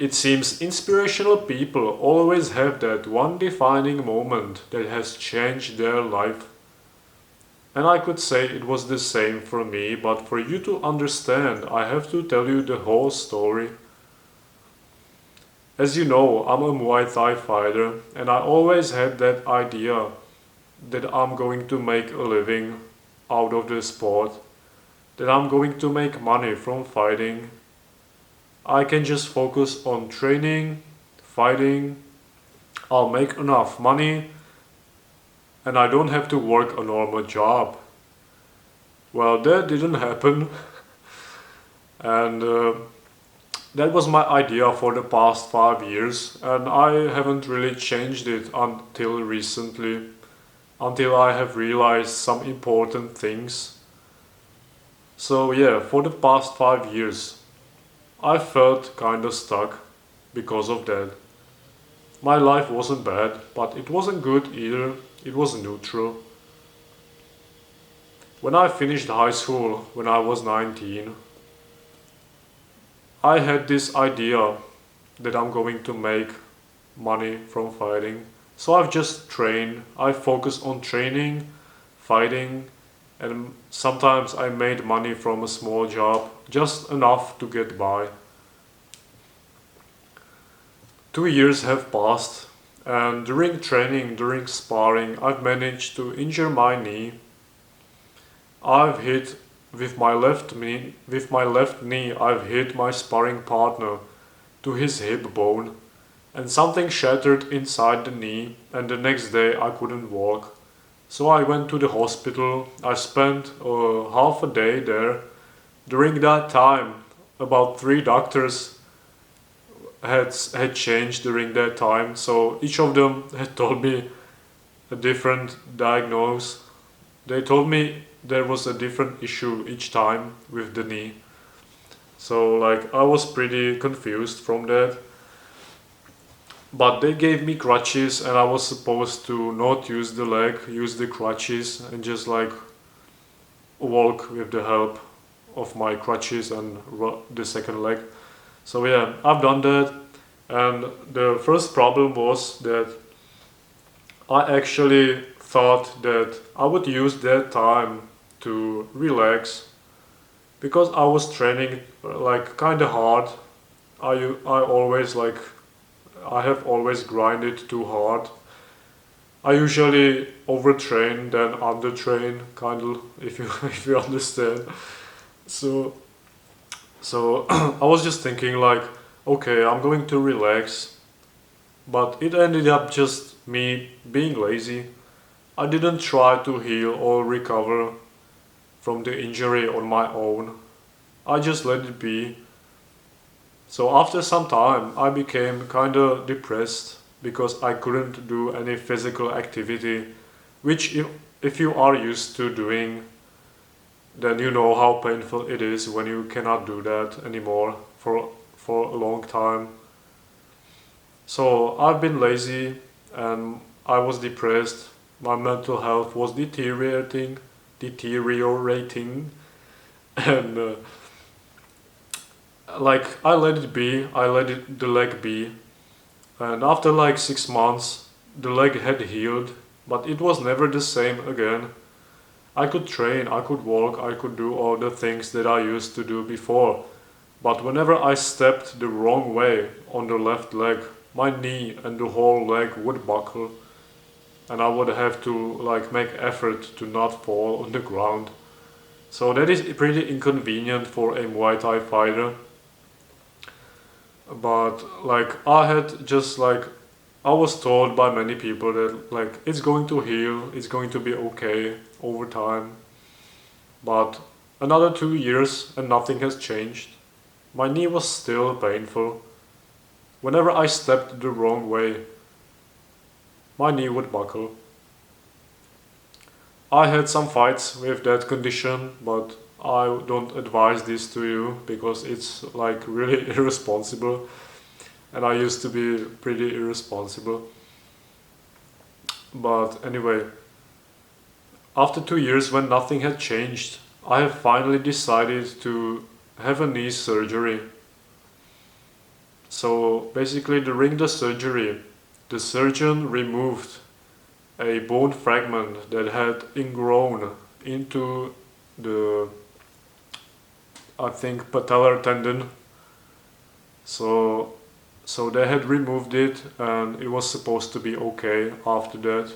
It seems inspirational people always have that one defining moment that has changed their life. And I could say it was the same for me, but for you to understand, I have to tell you the whole story. As you know, I'm a Muay Thai fighter, and I always had that idea that I'm going to make a living out of the sport, that I'm going to make money from fighting. I can just focus on training, fighting, I'll make enough money, and I don't have to work a normal job. Well, that didn't happen, and that was my idea for the past 5 years, and I haven't really changed it until recently, until I have realized some important things. So, yeah, for the past 5 years, I felt kinda stuck because of that. My life wasn't bad, but it wasn't good either, it was neutral. When I finished high school, when I was 19, I had this idea that I'm going to make money from fighting. So I've just trained, I focus on training, fighting, and sometimes I made money from a small job, just enough to get by. 2 years have passed, and during training, during sparring, I've managed to injure my knee. I've hit with my left knee, I've hit my sparring partner to his hip bone, and something shattered inside the knee, and the next day I couldn't walk. So I went to the hospital. I spent half a day there. During that time, about 3 doctors had changed during that time, so each of them had told me a different diagnose. They told me there was a different issue each time with the knee. So like I was pretty confused from that. But they gave me crutches and I was supposed to not use the leg, use the crutches and just like walk with the help of my crutches and the second leg. So yeah, I've done that, and the first problem was that I actually thought that I would use that time to relax because I was training like kind of hard. I always like I have always grinded too hard. I usually overtrain than undertrain, kind of, if you if you understand. So so I was just thinking like, okay, I'm going to relax, but it ended up just me being lazy. I didn't try to heal or recover from the injury on my own. I just let it be. So after some time, I became kinda depressed because I couldn't do any physical activity, which if you are used to doing, then you know how painful it is when you cannot do that anymore for a long time. So I've been lazy and I was depressed. My mental health was deteriorating, and like I let it be. I let the leg be, and after like 6 months, the leg had healed, but it was never the same again. I could train, I could walk, I could do all the things that I used to do before. But whenever I stepped the wrong way on the left leg, my knee and the whole leg would buckle, and I would have to like make effort to not fall on the ground. So that is pretty inconvenient for a Muay Thai fighter. But like I had just like I was told by many people that like it's going to heal, it's going to be okay over time. But another 2 years and nothing has changed. My knee was still painful. Whenever I stepped the wrong way, my knee would buckle. I had some fights with that condition, but I don't advise this to you because it's like really irresponsible, and I used to be pretty irresponsible. But anyway, after 2 years when nothing had changed, I have finally decided to have a knee surgery. So basically during the surgery, the surgeon removed a bone fragment that had ingrown into the, I think, patellar tendon. So they had removed it and it was supposed to be okay after that.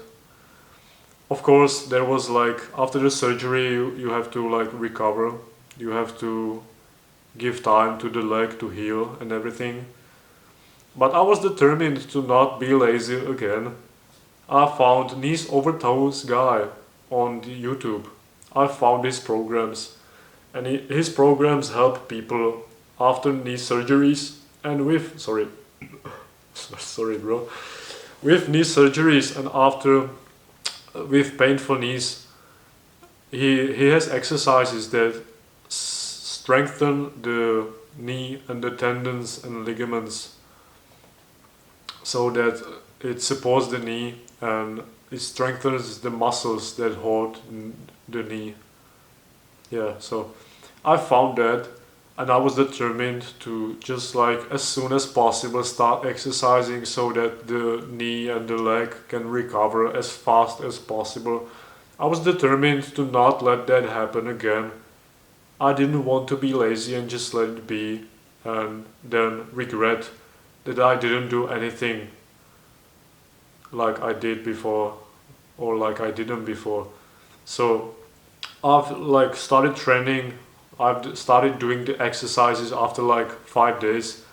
Of course, there was like, after the surgery, you have to like recover. You have to give time to the leg to heal and everything. But I was determined to not be lazy again. I found Knees Over Toes guy on the YouTube. I found his programs, and his programs help people after knee surgeries and with sorry bro, with knee surgeries and after with painful knees. He has exercises that strengthen the knee and the tendons and ligaments so that it supports the knee and it strengthens the muscles that hold the knee. Yeah, so I found that and I was determined to just like as soon as possible start exercising so that the knee and the leg can recover as fast as possible. I was determined to not let that happen again. I didn't want to be lazy and just let it be and then regret that I didn't do anything like I did before or like I didn't before. So I've like started training. I've started doing the exercises after like 5 days.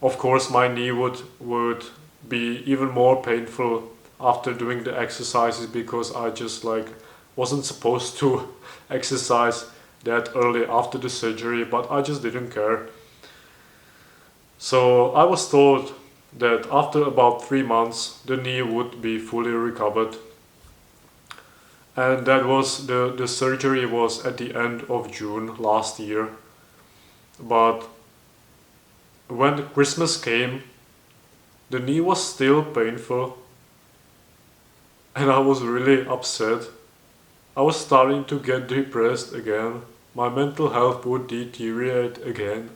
Of course, my knee would be even more painful after doing the exercises because I just like wasn't supposed to exercise that early after the surgery, but I just didn't care. So I was told that after about 3 months the knee would be fully recovered, and that was the surgery was at the end of June last year. But when Christmas came, the knee was still painful and I was really upset. I was starting to get depressed again. My mental health would deteriorate again.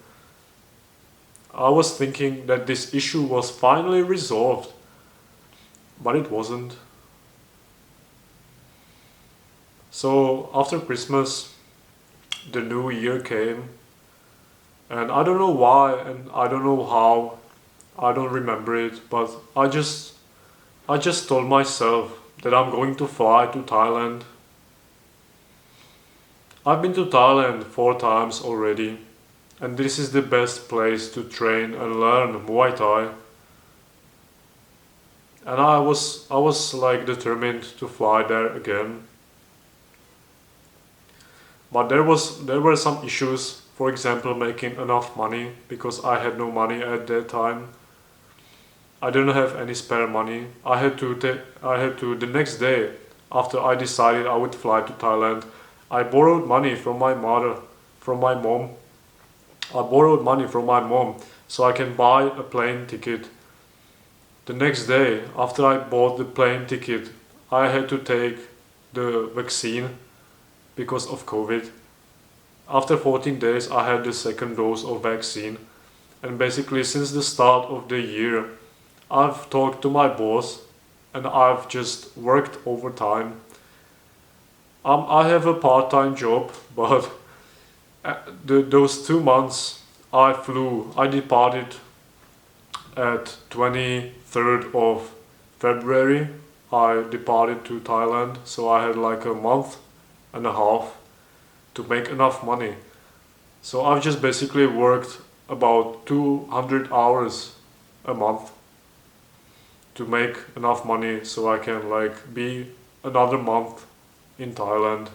I was thinking that this issue was finally resolved, but it wasn't. So after Christmas, the new year came, and I don't know why and I don't know how, I don't remember it, but I just told myself that I'm going to fly to Thailand. I've been to Thailand 4 times already, and this is the best place to train and learn Muay Thai. And I was like determined to fly there again. But there were some issues, for example making enough money, because I had no money at that time. I didn't have any spare money. I had to the next day after I decided I would fly to Thailand, I borrowed money from my mom. I borrowed money from my mom so I can buy a plane ticket. The next day after I bought the plane ticket, I had to take the vaccine because of COVID. After 14 days I had the second dose of vaccine, and basically since the start of the year I've talked to my boss and I've just worked overtime. I have a part-time job, but those 2 months I departed at 23rd of February. I departed to Thailand, so I had like a month and a half to make enough money. So I've just basically worked about 200 hours a month to make enough money so I can like be another month in Thailand.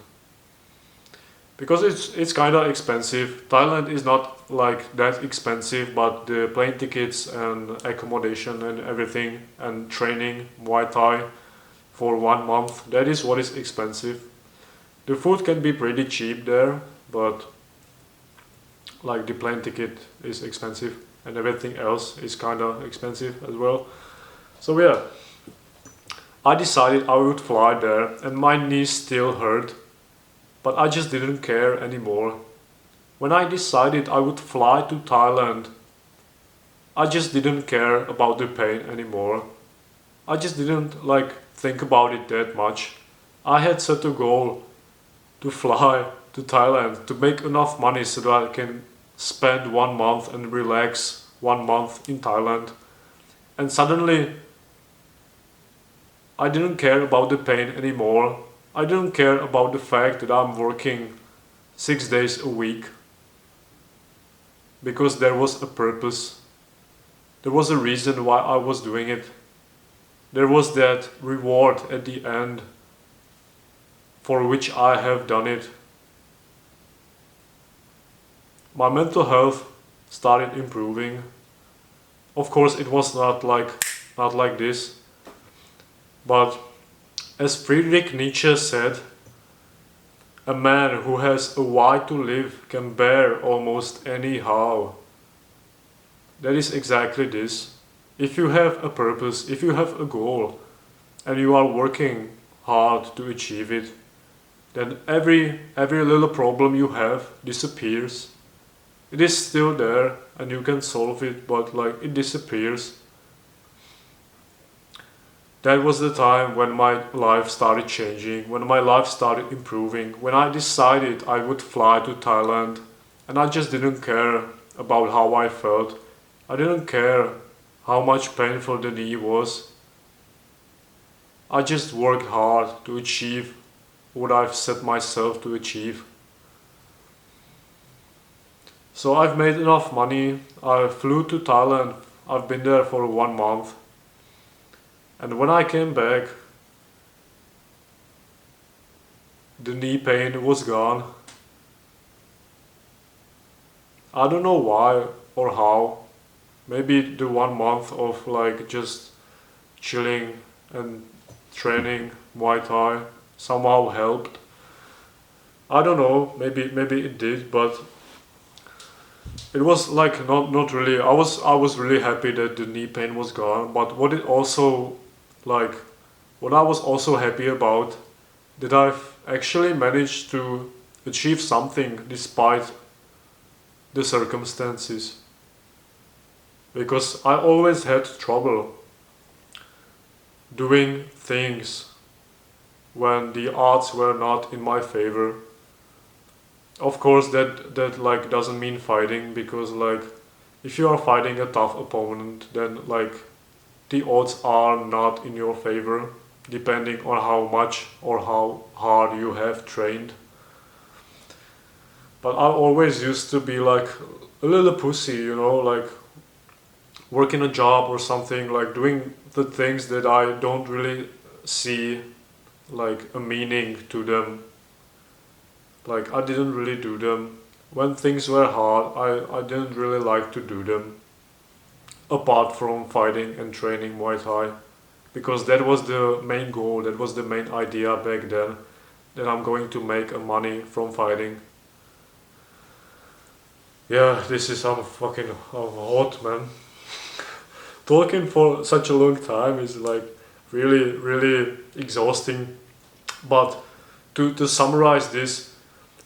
Because it's kind of expensive. Thailand is not like that expensive, but the plane tickets and accommodation and everything and training Muay Thai for 1 month, that is what is expensive. The food can be pretty cheap there, but like the plane ticket is expensive and everything else is kind of expensive as well. So yeah, I decided I would fly there and my knees still hurt, but I just didn't care anymore. When I decided I would fly to Thailand, I just didn't care about the pain anymore. I just didn't think about it that much. I had set a goal to fly to Thailand to make enough money so that I can spend 1 month and relax 1 month in Thailand. And suddenly I didn't care about the pain anymore. I didn't care about the fact that I'm working 6 days a week because there was a purpose. There was a reason why I was doing it. There was that reward at the end for which I have done it. My mental health started improving. Of course, it was not like this, but as Friedrich Nietzsche said, a man who has a why to live can bear almost any how. That is exactly this. If you have a purpose, if you have a goal, and you are working hard to achieve it, then every little problem you have disappears. It is still there and you can solve it, but it disappears. That was the time when my life started changing, when my life started improving, when I decided I would fly to Thailand, and I just didn't care about how I felt. I didn't care how much painful the knee was. I just worked hard to achieve what I've set myself to achieve. So I've made enough money. I flew to Thailand. I've been there for 1 month. And when I came back, the knee pain was gone. I don't know why or how. Maybe the 1 month of just chilling and training Muay Thai somehow helped. I don't know, maybe it did, but it was not really. I was really happy that the knee pain was gone, but what I was also happy about, that I've actually managed to achieve something despite the circumstances. Because I always had trouble doing things when the odds were not in my favor. Of course, that doesn't mean fighting, because if you are fighting a tough opponent, then the odds are not in your favor, depending on how much or how hard you have trained. But I always used to be a little pussy, working a job or something, doing the things that I don't really see a meaning to them. I didn't really do them. When things were hard, I didn't really like to do them. Apart from fighting and training Muay Thai. Because that was the main goal, that was the main idea back then. That I'm going to make money from fighting. Yeah, this is I'm hot, man. Talking for such a long time is really exhausting. But to summarize this,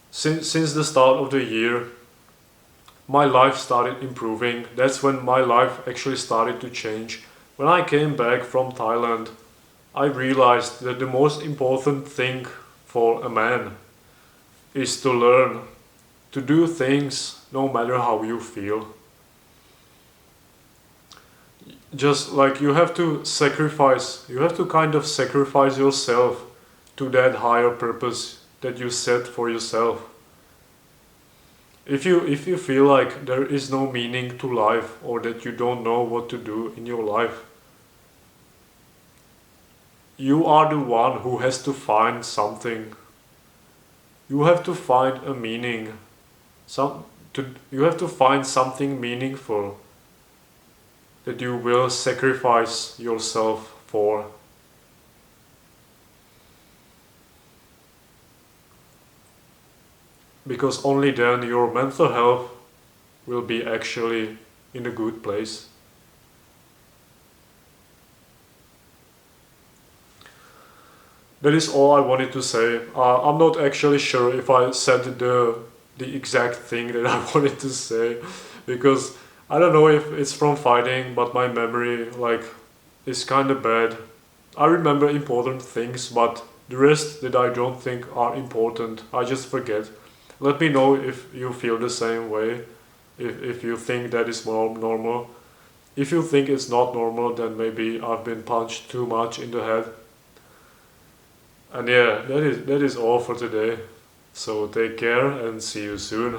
since the start of the year, my life started improving. That's when my life actually started to change. When I came back from Thailand, I realized that the most important thing for a man is to learn to do things no matter how you feel. Just you have to kind of sacrifice yourself to that higher purpose that you set for yourself. If you feel like there is no meaning to life, or that you don't know what to do in your life, you are the one who has to find something. You have to find a meaning. You have to find something meaningful that you will sacrifice yourself for. Because only then your mental health will be actually in a good place. That is all I wanted to say. I'm not actually sure if I said the exact thing that I wanted to say, because I don't know if it's from fighting, but my memory like is kind of bad. I remember important things, but the rest that I don't think are important, I just forget. Let me know if you feel the same way, if you think that is more normal. If you think it's not normal, then maybe I've been punched too much in the head. And yeah, that is all for today. So take care and see you soon.